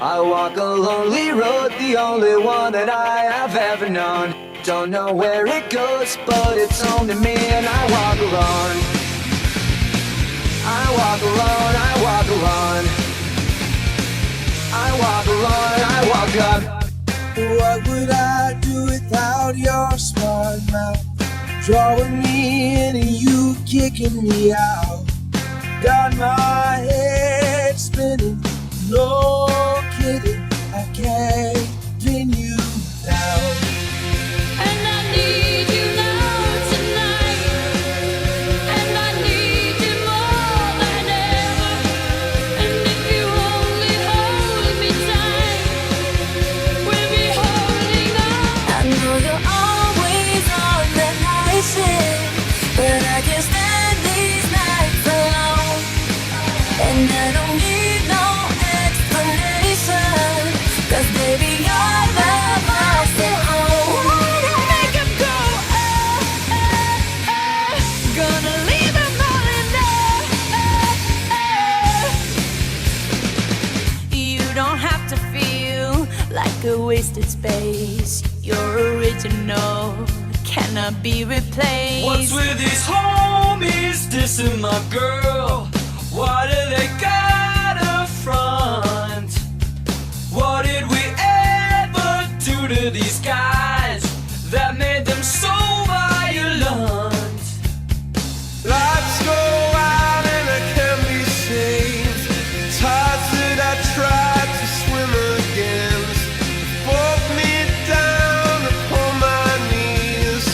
I walk a lonely road, the only one that I have ever known. Don't know where it goes, but it's home to me, and I walk alone. I walk alone, I walk alone. I walk alone, I walk up. What would I do without your smart mouth? Drawing me in and you kicking me out. Got my head spinning, no kidding, I can't pin you down. And I need you now tonight, and I need you more than ever. And if you only hold me tight, we'll be holding on. I know you're always on the night shift, but I can't stand these nights alone. And I don't need no explanation, 'cause baby you're the boss at home. Make him go, gonna leave him all in there. You don't have to feel like a wasted space. You're original, cannot be replaced. What's with these homies dissing my girl? Why do they gotta front? What did we ever do to these guys that made them so violent? Lights go out and I can't be saved. Tides that I tried to swim against broke me down upon my knees.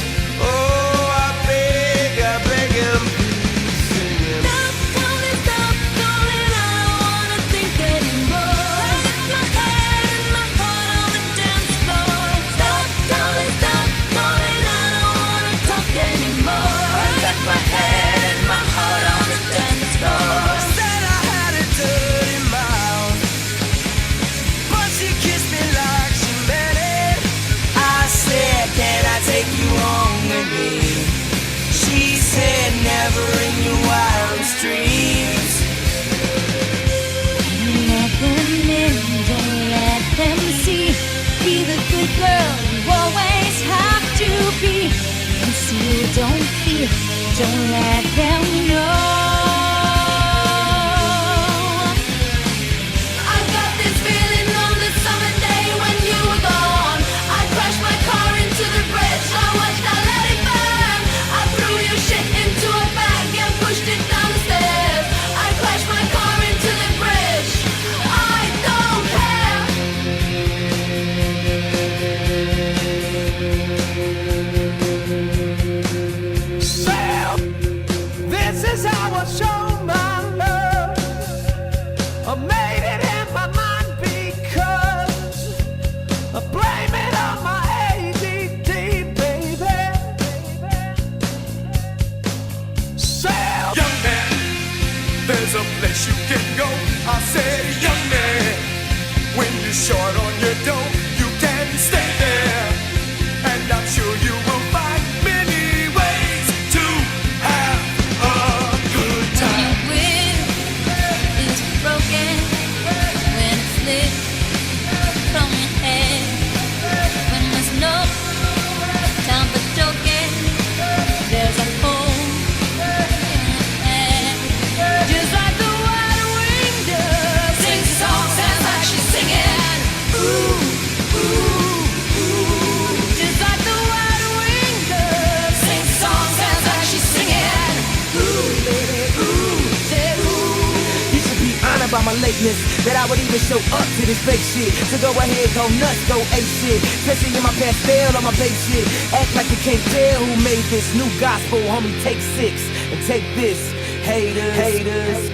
Oh, I beg him, please sing it. Stop calling, I don't wanna think anymore. I got my head and my heart on the dance floor. Stop calling, I don't wanna talk anymore. I got my head and my heart on the dance floor. Said I had a dirty mouth, but she kissed me like she meant it. I said, can I take you home with me? She said, never in your wildest dreams. Let them in, don't let them see. Be the good girl you always have to be. Conceal, don't fear, don't let them know. I got this feeling on the summer day when you were gone. I crashed my car into the bridge, I watched, I let it burn. I threw your shit into a bag and pushed it down the stairs. I crashed my car into the bridge, I don't care. Sam, this is how I show my love. I made it in my mind because I blame it on my ADD, baby. Sam, young man, there's a place you can go. I said, young man, when you're short on your dough, you can stay there, and I'm sure you will find many ways to have a good time. When it's broken, when it slips from your head, when there's no time for joking, there's a hole in your head. Just like the wide wing dove sings a song, sounds like she's singing. Ooh, ooh, ooh. Just like the wide wing dove sings a song, sounds like she's singing. Ooh, baby, ooh, say ooh. You should be honored by my lateness, that I would even show up to this fake shit. So go ahead, go nuts, go ape shit. Especially in my pastel on my babe shit. Act like you can't tell who made this new gospel, homie. Take 6 and take this, haters.